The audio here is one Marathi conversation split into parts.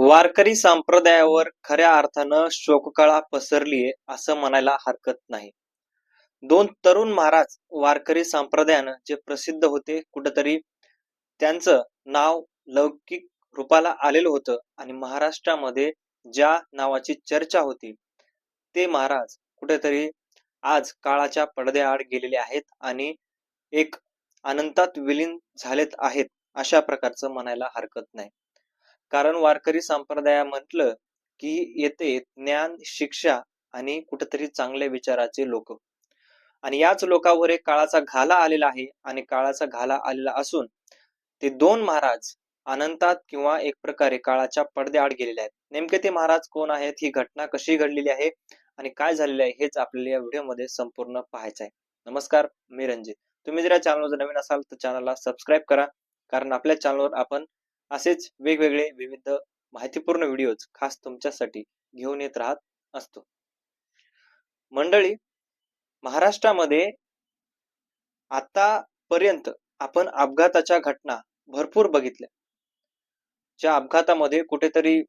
वारकरी संप्रदायावर खऱ्या अर्थानं शोककळा पसरलीये असं म्हणायला हरकत नाही. दोन तरुण महाराज वारकरी संप्रदायानं जे प्रसिद्ध होते, कुठंतरी त्यांचं नाव लौकिक रूपाला आलेलं होतं आणि महाराष्ट्रामध्ये ज्या नावाची चर्चा होती, ते महाराज कुठेतरी आज काळाच्या पडद्याआड गेलेले आहेत आणि एक अनंतात विलीन झालेत आहेत, अशा प्रकारचं म्हणायला हरकत नाही. कारण वारकरी संप्रदाय म्हटलं की येते ज्ञान, शिक्षा आणि कुठेतरी चांगल्या विचाराचे लोक. आणि याच लोकांवर एक काळाचा घाला आलेला आहे आणि काळाचा घाला आलेला असून ते दोन महाराज अनंतात किंवा एक प्रकारे काळाच्या पडद्याआड गेलेले आहेत. नेमके ते महाराज कोण आहेत, ही घटना कशी घडलेली आहे आणि काय झालेले आहे, हेच आपल्याला या व्हिडिओमध्ये संपूर्ण पाहायचं आहे. नमस्कार, मी रणजित. तुम्ही जर या चॅनलवर नवीन असाल तर चॅनलला सबस्क्राईब करा, कारण आपल्या चॅनलवर आपण असेच वेगवेगळे विविध माहितीपूर्ण व्हिडिओज खास तुमच्यासाठी घेऊन येत राहत असतो. मंडळी, महाराष्ट्रामध्ये आतापर्यंत आपण अपघाताच्या घटना भरपूर बघितल्या. ज्या अपघातामध्ये कुठेतरी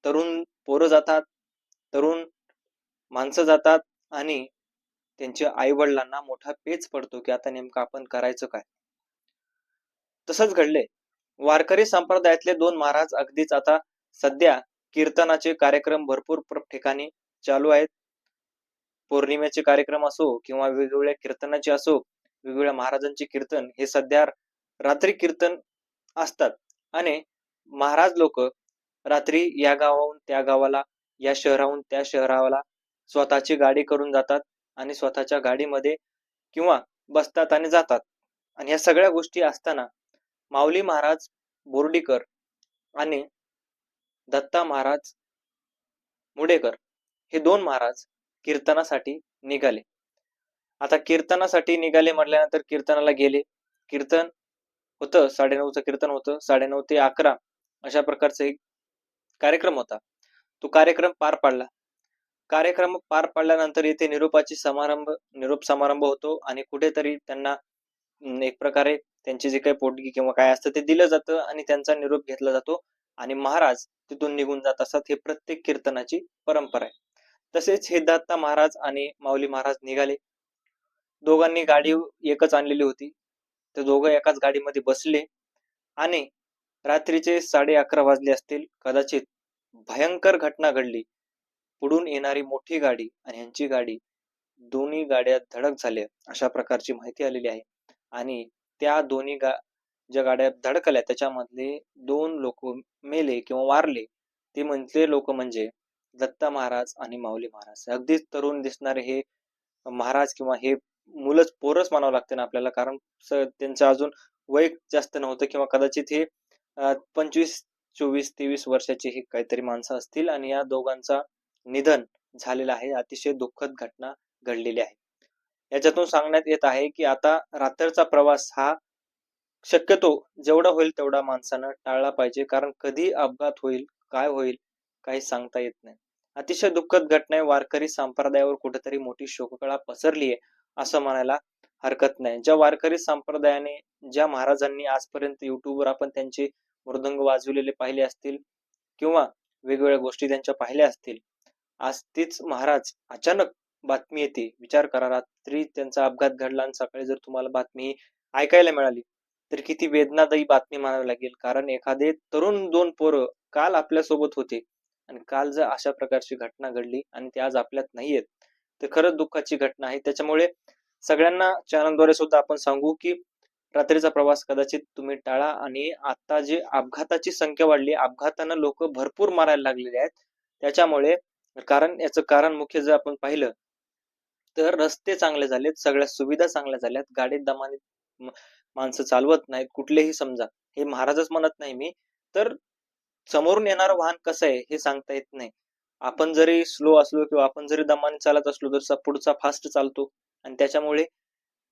तरुण पोरं जातात, तरुण माणसं जातात आणि त्यांच्या आई वडिलांना मोठा पेच पडतो की आता नेमकं आपण करायचं काय. तसंच घडले. वारकरी संप्रदायातले दोन महाराज अगदीच आता सध्या कीर्तनाचे कार्यक्रम भरपूर ठिकाणी चालू आहेत. पौर्णिमेचे कार्यक्रम असो किंवा वेगवेगळ्या कीर्तनाचे असो, वेगवेगळ्या महाराजांचे कीर्तन हे सध्या रात्री कीर्तन असतात आणि महाराज लोक रात्री या गावाहून त्या गावाला, या शहराहून त्या शहराला स्वतःची गाडी करून जातात आणि स्वतःच्या गाडीमध्ये किंवा बसतात आणि जातात. आणि या सगळ्या गोष्टी असताना माऊली महाराज बोर्डीकर आणि दत्ता महाराज मुडेकर हे दोन महाराज कीर्तनासाठी निघाले. आता कीर्तनासाठी निघाले म्हटल्यानंतर कीर्तनाला गेले. कीर्तन होतं, 9:30चं कीर्तन होतं. 9:30 ते 11 अशा प्रकारचा एक कार्यक्रम होता. तो कार्यक्रम पार पाडला. कार्यक्रम पार पाडल्यानंतर इथे निरोप समारंभ होतो आणि कुठेतरी त्यांना एक प्रकारे त्यांची जे काही पोटगी किंवा काय असतं ते दिलं जातं आणि त्यांचा निरोप घेतला जातो आणि महाराज तिथून निघून जात असतात. हे प्रत्येक कीर्तनाची परंपरा आहे. तसेच हे दत्ता महाराज आणि माऊली महाराज निघाले. दोघांनी गाडी एकच आणलेली होती. ते दोघं एकाच गाडीमध्ये बसले आणि रात्रीचे 11:30 वाजले असतील कदाचित. भयंकर घटना घडली. पुढून येणारी मोठी गाडी आणि यांची गाडी, दोन्ही गाड्या धडक झाल्या अशा प्रकारची माहिती आलेली आहे. आणि त्या दोन्ही ज्या गाड्या धडकल्या त्याच्यामधले 2 लोक मेले किंवा वारले. ते म्हणजे लोक म्हणजे दत्ता महाराज आणि माऊली महाराज. अगदीच तरुण दिसणारे हे महाराज किंवा हे मुलंच, पोरच म्हणावं लागते ना आपल्याला, कारण त्यांचं अजून वय जास्त नव्हतं किंवा कदाचित हे 25, 24, 23 वर्षाची ही काहीतरी माणसं असतील आणि या दोघांचा निधन झालेलं आहे. अतिशय दुःखद घटना घडलेली आहे. याच्यातून सांगण्यात येत आहे की आता रात्रीचा प्रवास हा शक्यतो जेवढा होईल तेवढा माणसानं टाळला पाहिजे, कारण कधी अपघात होईल, काय होईल, काही सांगता येत नाही. अतिशय दुःखद घटना आहे. वारकरी संप्रदायावर कुठेतरी मोठी शोककळा पसरली आहे असं म्हणायला हरकत नाही. ज्या वारकरी संप्रदायाने, ज्या महाराजांनी आजपर्यंत युट्यूबवर आपण त्यांचे मृदंग वाजवलेले पाहिले असतील किंवा वेगवेगळ्या गोष्टी त्यांच्या पाहिल्या असतील, आज तीच महाराज अचानक बातमी येते. विचार करा, रात्री त्यांचा अपघात घडला आणि सकाळी जर तुम्हाला बातमी ऐकायला मिळाली तर किती वेदनादायी बातमी म्हणावी लागेल. कारण एखादे तरुण 2 पोरं काल आपल्या सोबत होते आणि काल जर अशा प्रकारची घटना घडली आणि ते आज आपल्यात नाहीयेत, तर खरंच दुःखाची घटना आहे. त्याच्यामुळे सगळ्यांना चॅनलद्वारे सुद्धा आपण सांगू की रात्रीचा प्रवास कदाचित तुम्ही टाळा. आणि आता जे अपघाताची संख्या वाढली, अपघातानं लोक भरपूर मारायला लागलेले आहेत. त्याच्यामुळे याचं कारण मुख्य जर आपण पाहिलं तर रस्ते चांगले झालेत, सगळ्या सुविधा चांगल्या झाल्यात, गाडीत दमाने माणसं चालवत नाहीत कुठलेही. समजा हे महाराजच म्हणत नाही मी, तर समोरून येणारं वाहन कसं आहे हे सांगता येत नाही. आपण जरी स्लो असलो किंवा आपण जरी दमाने चालत असलो तर पुढचा फास्ट चालतो. आणि त्याच्यामुळे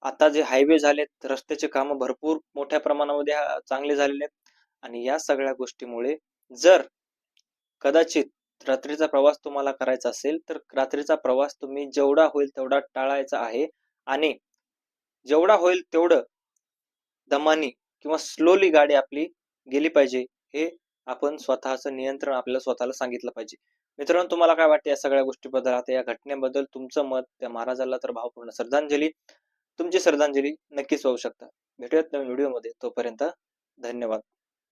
आता जे हायवे झालेत, रस्त्याचे कामं भरपूर मोठ्या प्रमाणामध्ये चांगले झालेले आहेत. आणि या सगळ्या गोष्टीमुळे जर कदाचित रात्रीचा प्रवास तुम्हाला करायचा असेल तर रात्रीचा प्रवास तुम्ही जेवढा होईल तेवढा टाळायचा आहे आणि जेवढा होईल तेवढं दमानी किंवा स्लोली गाडी आपली गेली पाहिजे, हे आपण स्वतःचं नियंत्रण आपल्याला स्वतःला सांगितलं पाहिजे. मित्रांनो, तुम्हाला काय वाटते या सगळ्या गोष्टीबद्दल? आता या घटनेबद्दल तुमचं मत, त्या महाराजाला तर भावपूर्ण श्रद्धांजली. तुमची श्रद्धांजली नक्कीच वाहू शकता. भेटूयात नवीन व्हिडिओमध्ये. तोपर्यंत धन्यवाद.